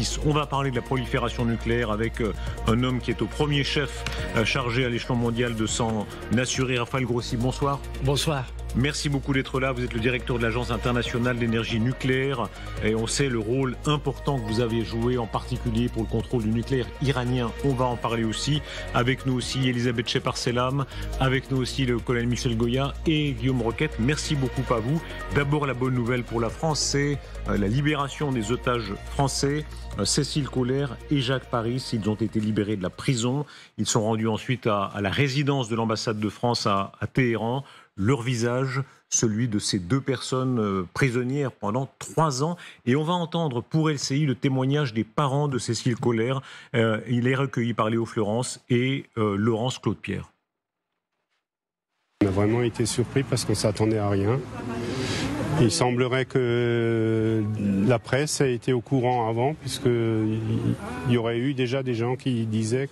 6. On va parler de la prolifération nucléaire avec un homme qui est au premier chef chargé à l'échelon mondial de s'en assurer. Raphaël Grossi, bonsoir. Bonsoir. Merci beaucoup d'être là. Vous êtes le directeur de l'Agence internationale d'énergie nucléaire et on sait le rôle important que vous avez joué, en particulier pour le contrôle du nucléaire iranien. On va en parler aussi. Avec nous aussi Elisabeth Shepard-Selam, avec nous aussi le colonel Michel Goya et Guillaume Roquette. Merci beaucoup à vous. D'abord, la bonne nouvelle pour la France, c'est la libération des otages français. Cécile Kohler et Jacques Paris, ils ont été libérés de la prison. Ils sont rendus ensuite à la résidence de l'ambassade de France à Téhéran. Leur visage, celui de ces deux personnes prisonnières pendant 3 ans. Et on va entendre pour LCI le témoignage des parents de Cécile Kohler. Il est recueilli par Léo Fleurance et Laurence Claude-Pierre. On a vraiment été surpris parce qu'on ne s'attendait à rien. Il semblerait que la presse ait été au courant avant, puisqu'il y aurait eu déjà des gens qui disaient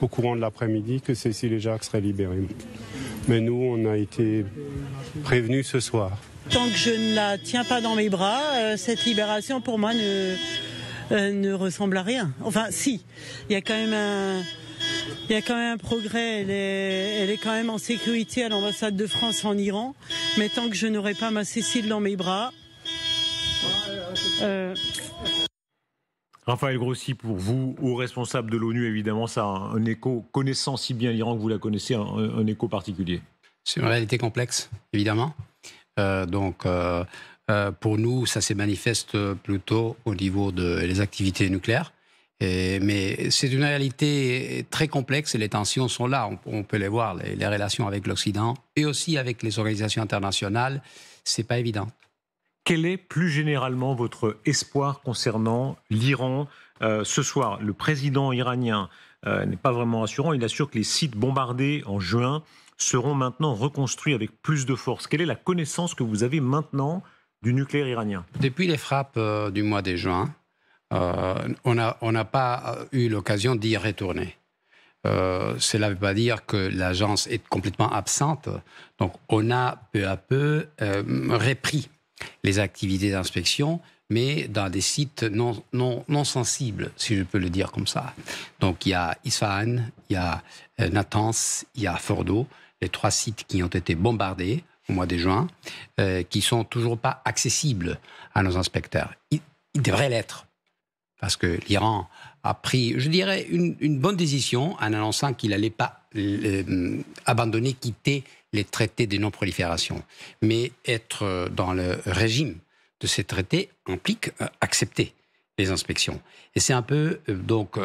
au courant de l'après-midi que Cécile et Jacques seraient libérés. Mais nous, on a été prévenus ce soir. Tant que je ne la tiens pas dans mes bras, cette libération pour moi ne ressemble à rien. Enfin, si, il y a quand même un progrès. Elle est quand même en sécurité à l'ambassade de France en Iran. Mais tant que je n'aurai pas ma Cécile dans mes bras... Raphaël Grossi, pour vous, haut responsable de l'ONU, évidemment, ça a un écho, connaissant si bien l'Iran que vous la connaissez, un écho particulier. C'est une réalité complexe, évidemment. Pour nous, ça se manifeste plutôt au niveau des activités nucléaires. Mais c'est une réalité très complexe et les tensions sont là. On peut les voir, les relations avec l'Occident et aussi avec les organisations internationales. C'est pas évident. Quel est plus généralement votre espoir concernant l'Iran ce soir? Le président iranien n'est pas vraiment rassurant. Il assure que les sites bombardés en juin seront maintenant reconstruits avec plus de force. Quelle est la connaissance que vous avez maintenant du nucléaire iranien? Depuis les frappes du mois de juin, on n'a pas eu l'occasion d'y retourner. Cela ne veut pas dire que l'agence est complètement absente. Donc on a peu à peu repris les activités d'inspection, mais dans des sites non sensibles, si je peux le dire comme ça. Donc il y a Isfahan, il y a Natanz, il y a Fordo, les 3 sites qui ont été bombardés au mois de juin, qui sont toujours pas accessibles à nos inspecteurs. Ils devraient l'être, parce que l'Iran a pris, je dirais, une bonne décision en annonçant qu'il n'allait pas abandonner, quitter les traités de non-prolifération. Mais être dans le régime de ces traités implique accepter les inspections. Et c'est un peu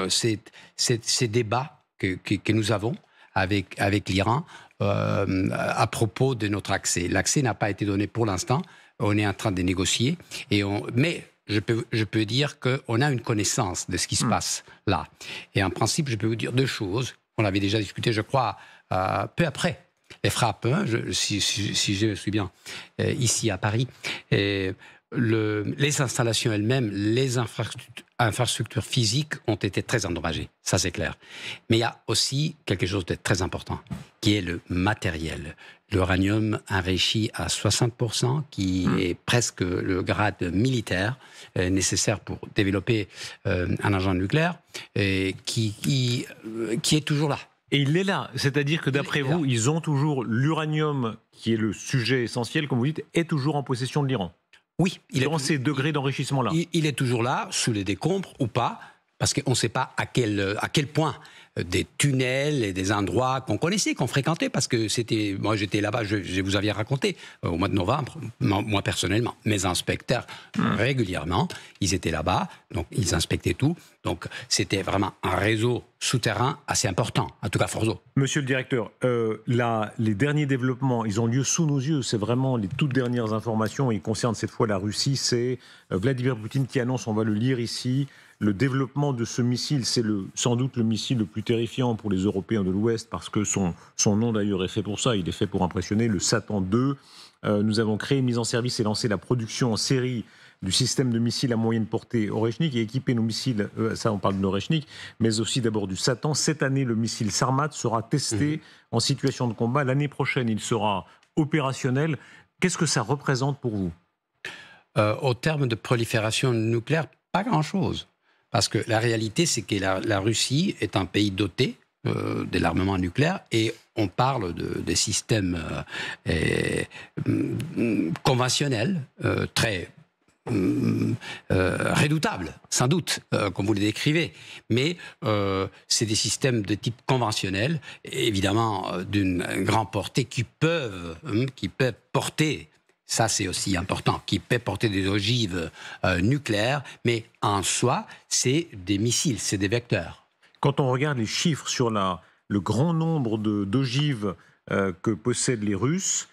ces débats que nous avons avec l'Iran à propos de notre accès. L'accès n'a pas été donné pour l'instant. On est en train de négocier. Mais je peux dire qu'on a une connaissance de ce qui se passe là. Et en principe, je peux vous dire 2 choses. On avait déjà discuté, je crois, peu après les frappes, si je me suis bien, ici à Paris. Les installations elles-mêmes, les infrastructures physiques ont été très endommagées, ça c'est clair. Mais il y a aussi quelque chose de très important, qui est le matériel. L'uranium enrichi à 60%, qui est presque le grade militaire nécessaire pour développer un engin nucléaire, qui est toujours là. Et il est là, c'est-à-dire que d'après vous, ils ont toujours l'uranium, qui est le sujet essentiel, comme vous dites, est toujours en possession de l'Iran. Oui. Dans ces degrés d'enrichissement-là. Il est toujours là, sous les décombres ou pas, parce qu'on ne sait pas à quel point des tunnels et des endroits qu'on connaissait, qu'on fréquentait, parce que moi j'étais là-bas, je vous avais raconté, au mois de novembre, moi personnellement, mes inspecteurs régulièrement, ils étaient là-bas, donc ils inspectaient tout, donc c'était vraiment un réseau souterrain assez important, en tout cas Fordo. Monsieur le directeur, les derniers développements, ils ont lieu sous nos yeux, c'est vraiment les toutes dernières informations, ils concernent cette fois la Russie, c'est Vladimir Poutine qui annonce, on va le lire ici, le développement de ce missile, c'est sans doute le missile le plus terrifiant pour les Européens de l'Ouest, parce que son nom d'ailleurs est fait pour ça, il est fait pour impressionner, le Satan 2. Nous avons créé, mis en service et lancé la production en série du système de missiles à moyenne portée Oreshnik et équipé nos missiles, ça on parle de l'Oreshnik, mais aussi d'abord du Satan. Cette année, le missile Sarmat sera testé en situation de combat. L'année prochaine, il sera opérationnel. Qu'est-ce que ça représente pour vous? Au terme de prolifération nucléaire, pas grand-chose. Parce que la réalité, c'est que la Russie est un pays doté de l'armement nucléaire et on parle de systèmes conventionnels très redoutables, sans doute, comme vous le décrivez. Mais c'est des systèmes de type conventionnel, évidemment d'une grande portée, qui peuvent porter, ça c'est aussi important, qui peut porter des ogives nucléaires, mais en soi, c'est des missiles, c'est des vecteurs. Quand on regarde les chiffres sur le grand nombre d'ogives que possèdent les Russes,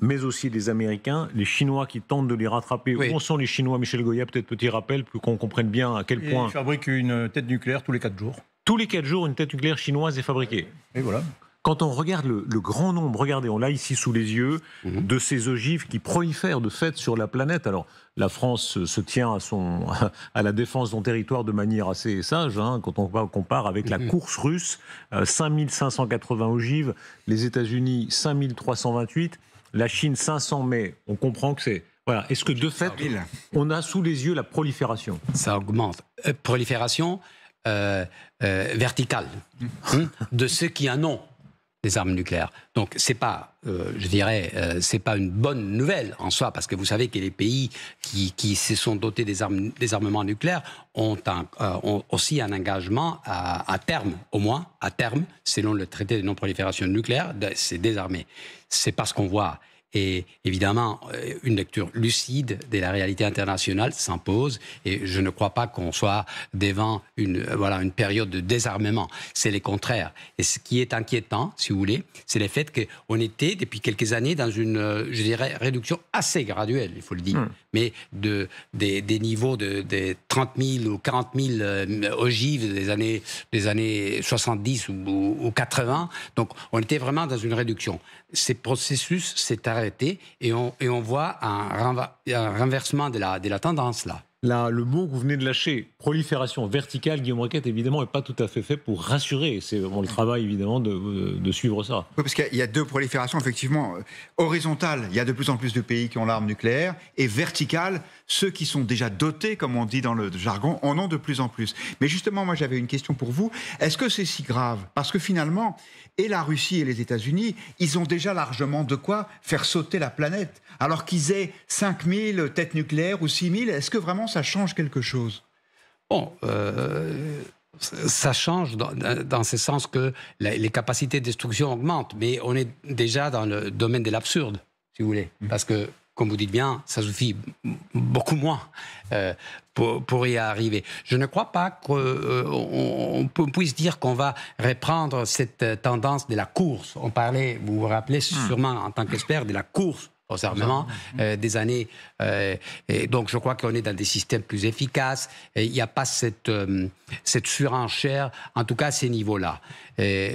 mais aussi les Américains, les Chinois qui tentent de les rattraper. Oui. Où en sont les Chinois, Michel Goya? Peut-être petit rappel pour qu'on comprenne bien à quel point... Ils fabriquent une tête nucléaire tous les 4 jours. Tous les 4 jours, une tête nucléaire chinoise est fabriquée. Et voilà. Quand on regarde le grand nombre, regardez, on l'a ici sous les yeux, de ces ogives qui prolifèrent de fait sur la planète. Alors, la France se tient à la défense de son territoire de manière assez sage, hein, quand on compare avec la course russe, 5580 ogives, les États-Unis 5328, la Chine 500, mais on comprend que c'est... Voilà. Est-ce que de fait, on a sous les yeux la prolifération? Ça augmente. Prolifération verticale de ceux qui en ont des armes nucléaires. Donc c'est pas, je dirais, c'est pas une bonne nouvelle en soi, parce que vous savez que les pays qui se sont dotés des armements nucléaires ont aussi un engagement à terme, au moins à terme, selon le traité de non-prolifération nucléaire, de se désarmer. C'est parce qu'on voit. Et évidemment, une lecture lucide de la réalité internationale s'impose. Et je ne crois pas qu'on soit devant une période de désarmement. C'est le contraire. Et ce qui est inquiétant, si vous voulez, c'est le fait qu'on était, depuis quelques années, dans une, je dirais, réduction assez graduelle, il faut le dire. Mais des niveaux de 30 000 ou 40 000 ogives des années 70 ou 80. Donc, on était vraiment dans une réduction. Ces processus s'est arrêté et on voit un renversement de la tendance là. Là, le mot que vous venez de lâcher, prolifération verticale, Guillaume Requette, évidemment, n'est pas tout à fait fait pour rassurer. C'est vraiment le travail, évidemment, de suivre ça. Oui, parce qu'il y a deux proliférations, effectivement. Horizontale, il y a de plus en plus de pays qui ont l'arme nucléaire. Et verticale, ceux qui sont déjà dotés, comme on dit dans le jargon, en ont de plus en plus. Mais justement, moi, j'avais une question pour vous. Est-ce que c'est si grave? Parce que finalement, et la Russie et les États-Unis, ils ont déjà largement de quoi faire sauter la planète. Alors qu'ils aient 5000 têtes nucléaires ou 6000, est-ce que vraiment ça change quelque chose? Bon, ça change dans ce sens que les capacités de destruction augmentent, mais on est déjà dans le domaine de l'absurde, si vous voulez. Parce que, comme vous dites bien, ça suffit beaucoup moins pour y arriver. Je ne crois pas qu'on puisse dire qu'on va reprendre cette tendance de la course. On parlait, vous vous rappelez sûrement en tant qu'expert, de la course aux armements des années. Et donc, je crois qu'on est dans des systèmes plus efficaces. Il n'y a pas cette surenchère, en tout cas à ces niveaux-là.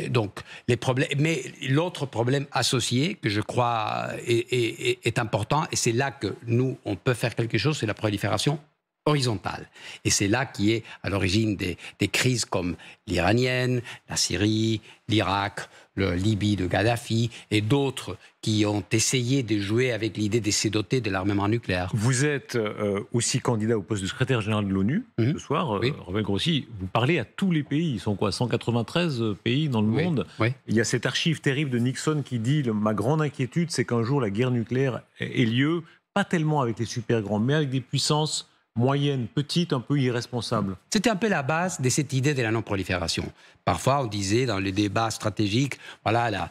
Donc, les problèmes. Mais l'autre problème associé, que je crois est important, et c'est là que nous, on peut faire quelque chose, c'est la prolifération horizontale. Et c'est là qui est à l'origine des crises comme l'iranienne, la Syrie, l'Irak, le Libye de Kadhafi et d'autres qui ont essayé de jouer avec l'idée de se doter de l'armement nucléaire. Vous êtes aussi candidat au poste de secrétaire général de l'ONU ce soir, oui. Robert Grossi. Vous parlez à tous les pays. Ils sont quoi, 193 pays dans le monde. Oui. Il y a cette archive terrible de Nixon qui dit « Ma grande inquiétude, c'est qu'un jour la guerre nucléaire ait lieu, pas tellement avec les super grands, mais avec des puissances moyenne, petite, un peu irresponsable. » C'était un peu la base de cette idée de la non-prolifération. Parfois, on disait dans les débats stratégiques, voilà,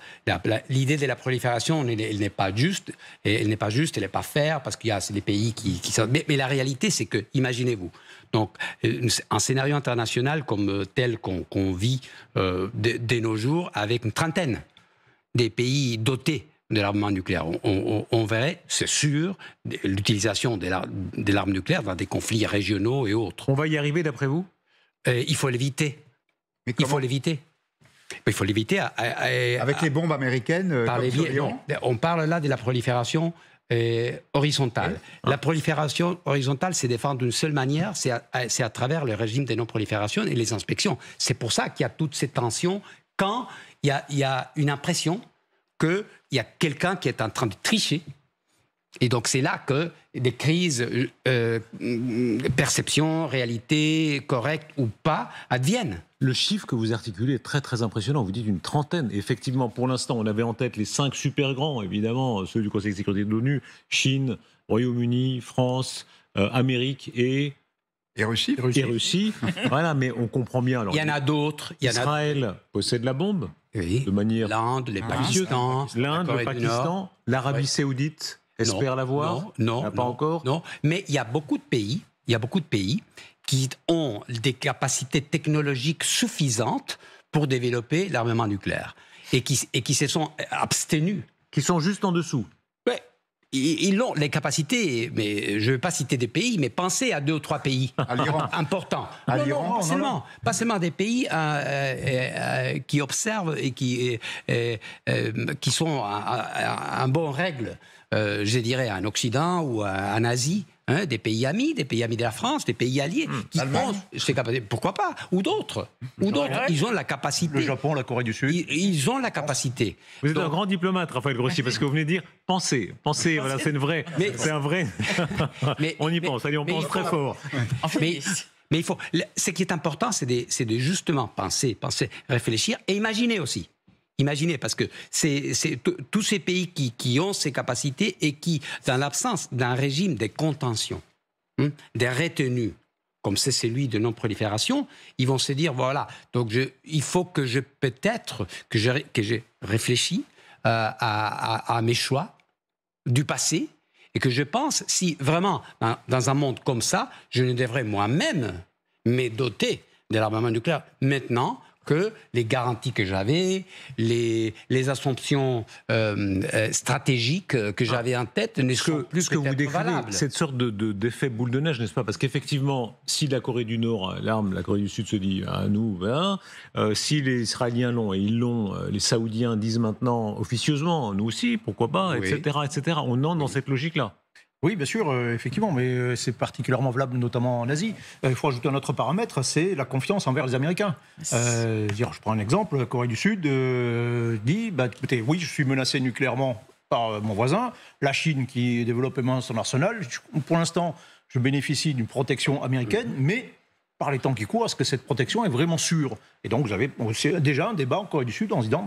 l'idée de la prolifération, elle n'est pas juste, elle n'est pas faire, parce qu'il y a des pays qui sont... Mais la réalité, c'est que, imaginez-vous, donc, un scénario international comme tel qu'on vit de nos jours, avec une trentaine des pays dotés de l'armement nucléaire. On verrait, c'est sûr, l'utilisation de l'arme nucléaire dans des conflits régionaux et autres. On va y arriver d'après vous? Il faut l'éviter. Il faut l'éviter. Il faut l'éviter. Avec les bombes américaines comme sur Lyon. On parle là de la prolifération horizontale. La prolifération horizontale, c'est défendre d'une seule manière, c'est à travers le régime de non-prolifération et les inspections. C'est pour ça qu'il y a toutes ces tensions quand il y a une impression qu'il y a quelqu'un qui est en train de tricher Et donc c'est là que des crises, perception, réalité, correcte ou pas, adviennent. Le chiffre que vous articulez est très très impressionnant. Vous dites une trentaine. Effectivement, pour l'instant, on avait en tête les 5 super grands, évidemment, ceux du Conseil de sécurité de l'ONU, Chine, Royaume-Uni, France, Amérique et Russie. Voilà, mais on comprend bien. Alors, il y en a d'autres. Israël possède la bombe de manière l'Inde, le Pakistan, l'Inde, le Pakistan, l'Arabie Saoudite espère l'avoir. Non, pas encore. Non, mais il y a beaucoup de pays. Qui ont des capacités technologiques suffisantes pour développer l'armement nucléaire et qui se sont abstenus. Qui sont juste en dessous. Ouais, ils ont les capacités, mais je ne veux pas citer des pays, mais pensez à 2 ou 3 pays importants. Pas seulement des pays qui observent et qui sont en bonne règle, je dirais, en Occident ou en Asie. Des pays amis de la France, des pays alliés, qui ont ces capacités. Pourquoi pas? Ou d'autres. Ils ont la capacité. Le Japon, la Corée du Sud. Ils ont la capacité. Vous êtes un grand diplomate, Raphaël Grossi, parce que vous venez de dire pensez, voilà, c'est un vrai. On y pense, allez, on pense très fort. Mais il faut. Ce qui est important, c'est de justement penser, réfléchir et imaginer aussi. Imaginez, parce que c'est tous ces pays qui ont ces capacités et qui, dans l'absence d'un régime de contention, des retenues, comme c'est celui de non-prolifération, ils vont se dire, voilà, donc il faut que je réfléchisse à mes choix du passé et que je pense, si vraiment, dans un monde comme ça, je ne devrais moi-même me doter de l'armement nucléaire maintenant, que les garanties que j'avais, les assumptions stratégiques que j'avais en tête ne sont plus ce que vous décrivez, valables. Cette sorte d'effet boule de neige, n'est-ce pas? Parce qu'effectivement, si la Corée du Nord l'arme, la Corée du Sud se dit à nous, si les Israéliens l'ont et ils l'ont, les Saoudiens disent maintenant officieusement, nous aussi, pourquoi pas, etc. On entre dans cette logique-là. Oui, bien sûr, effectivement, mais c'est particulièrement valable notamment en Asie. Il faut ajouter un autre paramètre, c'est la confiance envers les Américains. Je prends un exemple, la Corée du Sud dit, écoutez, oui, je suis menacé nucléairement par mon voisin, la Chine qui développe son arsenal, pour l'instant, je bénéficie d'une protection américaine, mais par les temps qui courent, est-ce que cette protection est vraiment sûre? Et donc, vous avez déjà un débat en Corée du Sud en se disant,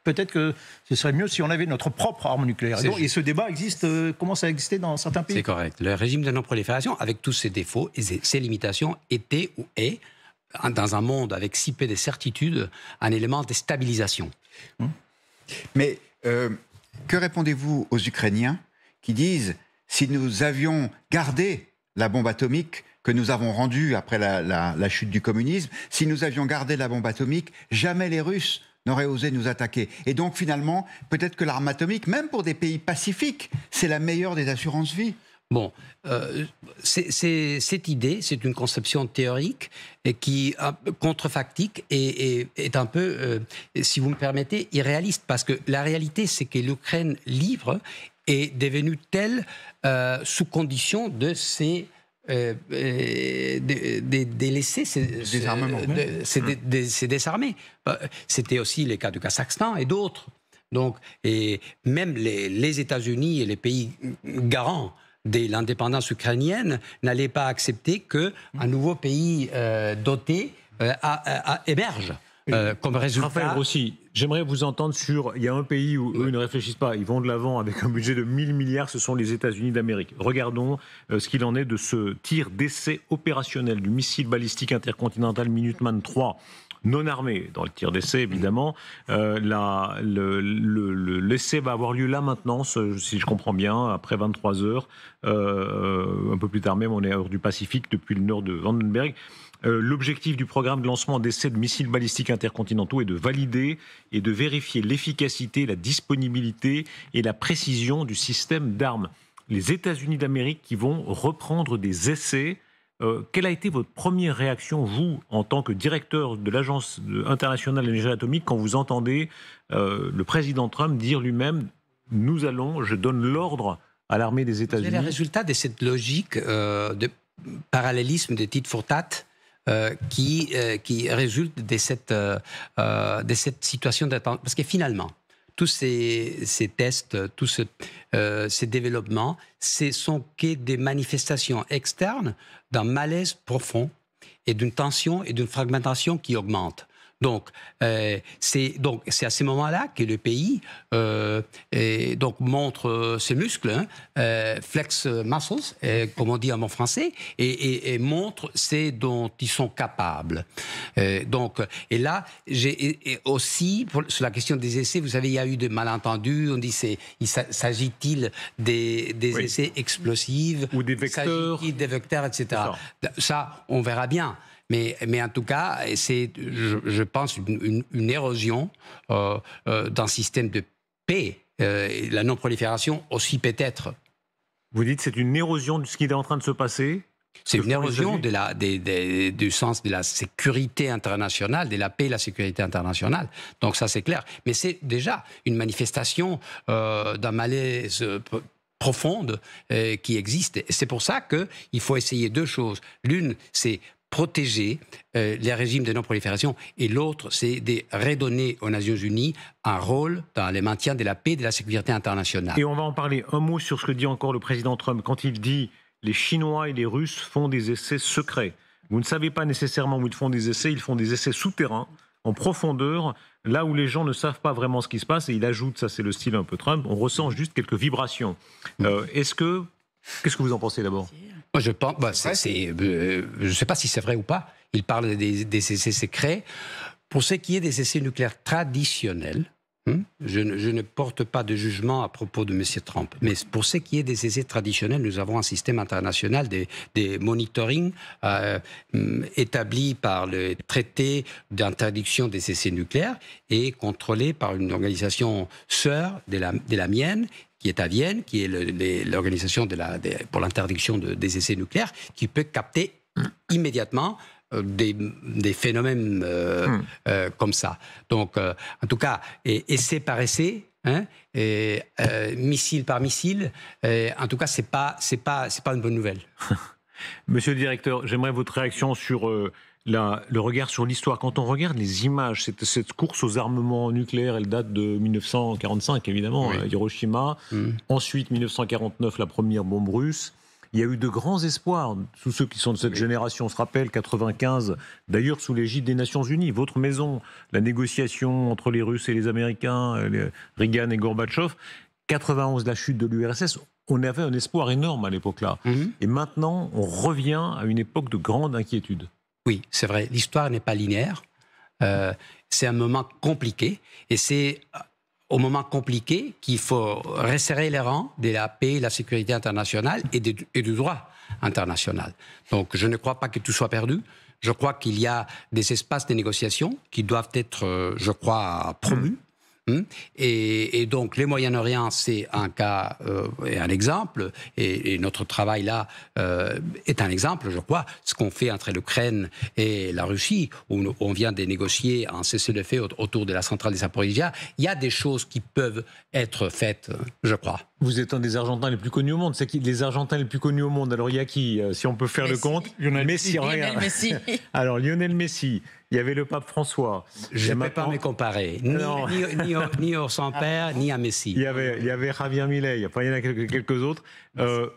peut-être que ce serait mieux si on avait notre propre arme nucléaire. Et ce débat commence à exister dans certains pays. C'est correct. Le régime de non-prolifération, avec tous ses défauts et ses limitations, était ou est, dans un monde avec si peu de certitudes, un élément de stabilisation. Mais que répondez-vous aux Ukrainiens qui disent, si nous avions gardé la bombe atomique que nous avons rendue après la chute du communisme, si nous avions gardé la bombe atomique, jamais les Russes n'auraient osé nous attaquer. Et donc finalement, peut-être que l'arme atomique, même pour des pays pacifiques, c'est la meilleure des assurances-vie. Bon, cette idée, c'est une conception théorique et qui contrefactique et est un peu, si vous me permettez, irréaliste. Parce que la réalité, c'est que l'Ukraine libre est devenue telle sous condition de ces... délaisser ces désarmés. C'était aussi le cas du Kazakhstan et d'autres. Donc, et même les États-Unis et les pays garants de l'indépendance ukrainienne n'allaient pas accepter qu'un nouveau pays doté émerge. Comme résultat. Raphaël Grossi, j'aimerais vous entendre sur. Il y a un pays où eux ne réfléchissent pas, ils vont de l'avant avec un budget de 1000 milliards, ce sont les États-Unis d'Amérique. Regardons ce qu'il en est de ce tir d'essai opérationnel du missile balistique intercontinental Minuteman 3. Non armé, dans le tir d'essai évidemment. L'essai va avoir lieu là maintenant, si je comprends bien, après 23 heures. Un peu plus tard même, on est à l'heure du Pacifique, depuis le nord de Vandenberg. L'objectif du programme de lancement d'essais de missiles balistiques intercontinentaux est de valider et de vérifier l'efficacité, la disponibilité et la précision du système d'armes. Les États-Unis d'Amérique qui vont reprendre des essais. Quelle a été votre première réaction, vous, en tant que directeur de l'Agence internationale de l'énergie atomique, quand vous entendez le président Trump dire lui-même « je donne l'ordre à l'armée des États-Unis ». C'est le résultat de cette logique de parallélisme de tit for tat qui résulte de cette situation d'attente. Parce que finalement, tous ces tests, tous ces développements, ce sont que des manifestations externes d'un malaise profond et d'une tension et d'une fragmentation qui augmente. Donc, c'est à ce moment-là que le pays montre ses muscles, flex muscles, comme on dit en bon français, et montre ce dont ils sont capables. Et là, aussi, sur la question des essais, vous savez, il y a eu des malentendus. On dit, s'agit-il des essais explosifs ou des vecteurs, s'agit-il des vecteurs, etc. Ça, on verra bien. Mais en tout cas, c'est, je pense, une érosion d'un système de paix. La non-prolifération aussi peut-être. Vous dites que c'est une érosion de ce qui est en train de se passer? C'est une érosion du sens de la sécurité internationale, de la paix et la sécurité internationale. Donc ça, c'est clair. Mais c'est déjà une manifestation d'un malaise profonde qui existe. Et c'est pour ça qu'il faut essayer deux choses. L'une, c'est protéger les régimes de non-prolifération, et l'autre, c'est de redonner aux Nations Unies un rôle dans le maintien de la paix et de la sécurité internationale. Et on va en parler. Un mot sur ce que dit encore le président Trump quand il dit « les Chinois et les Russes font des essais secrets ». Vous ne savez pas nécessairement où ils font des essais souterrains, en profondeur, là où les gens ne savent pas vraiment ce qui se passe. Et il ajoute, ça c'est le style un peu Trump, on ressent juste quelques vibrations. Qu'est-ce que vous en pensez d'abord ? Moi, je pense, je ne sais pas si c'est vrai ou pas. Il parle des essais secrets. Pour ce qui est des essais nucléaires traditionnels, je ne porte pas de jugement à propos de M. Trump. Mais pour ce qui est des essais traditionnels, nous avons un système international de monitoring établi par le traité d'interdiction des essais nucléaires et contrôlé par une organisation sœur de la mienne, qui est à Vienne, qui est l'organisation pour l'interdiction des essais nucléaires, qui peut capter immédiatement des phénomènes comme ça. Donc, en tout cas, essai par essai, missile par missile, en tout cas, c'est pas une bonne nouvelle. Monsieur le directeur, j'aimerais votre réaction sur le regard sur l'histoire. Quand on regarde les images, cette course aux armements nucléaires, elle date de 1945, évidemment, oui. Hiroshima. Ensuite, 1949, la première bombe russe. Il y a eu de grands espoirs. Tous ceux qui sont de cette génération se rappellent, 95, d'ailleurs sous l'égide des Nations Unies, votre maison, la négociation entre les Russes et les Américains, Reagan et Gorbatchev. 91, la chute de l'URSS. On avait un espoir énorme à l'époque-là. Et maintenant, on revient à une époque de grande inquiétude. Oui, c'est vrai. L'histoire n'est pas linéaire. C'est un moment compliqué. Et c'est au moment compliqué qu'il faut resserrer les rangs de la paix, la sécurité internationale et du droit international. Donc, je ne crois pas que tout soit perdu. Je crois qu'il y a des espaces de négociation qui doivent être, je crois, promus. Et donc, les Moyen-Orient, c'est un cas et un exemple, et notre travail là est un exemple, je crois. Ce qu'on fait entre l'Ukraine et la Russie, où on vient de négocier un cessez-le-feu autour de la centrale de Zaporizhzhia, il y a des choses qui peuvent être faites, je crois. Vous êtes un des Argentins les plus connus au monde. C'est qui les Argentins les plus connus au monde? Alors, il y a qui, si on peut faire le compte? Lionel Messi. Alors, Lionel Messi. Il y avait le pape François. Je ne peux pas me comparer, ni au Saint-Père, ni à Messi. Il y avait Javier Milei, enfin, il y en a quelques autres.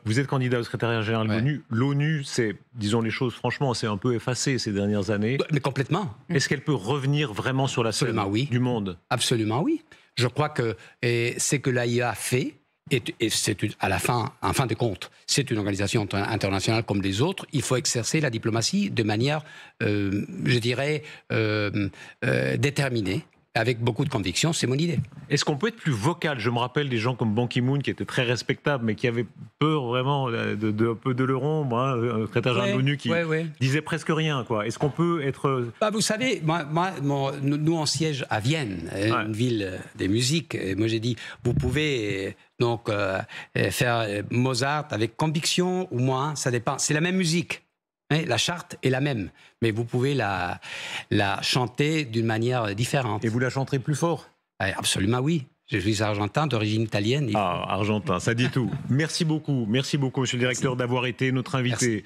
Vous êtes candidat au secrétariat général de l'ONU. L'ONU, disons les choses franchement, c'est un peu effacé ces dernières années. Mais complètement. Est-ce qu'elle peut revenir vraiment sur la scène du monde? Absolument oui. Je crois que ce que l'AIA fait, et c'est en fin de compte, c'est une organisation internationale comme les autres. Il faut exercer la diplomatie de manière, je dirais, déterminée, avec beaucoup de conviction. C'est mon idée. Est-ce qu'on peut être plus vocal? Je me rappelle des gens comme Ban Ki-moon qui étaient très respectables, mais qui avaient peur vraiment un peu de leur ombre, un secrétaire général de l'ONU qui disait presque rien, quoi. Est-ce qu'on peut être... Vous savez, nous on siège à Vienne, une ville des musiques. Et moi j'ai dit, vous pouvez donc faire Mozart avec conviction ou moins, ça dépend. C'est la même musique. La charte est la même, mais vous pouvez la chanter d'une manière différente. Et vous la chanterez plus fort? Absolument oui. Je suis argentin d'origine italienne. Ah, argentin, ça dit tout. Merci beaucoup, monsieur le directeur, d'avoir été notre invité. Merci.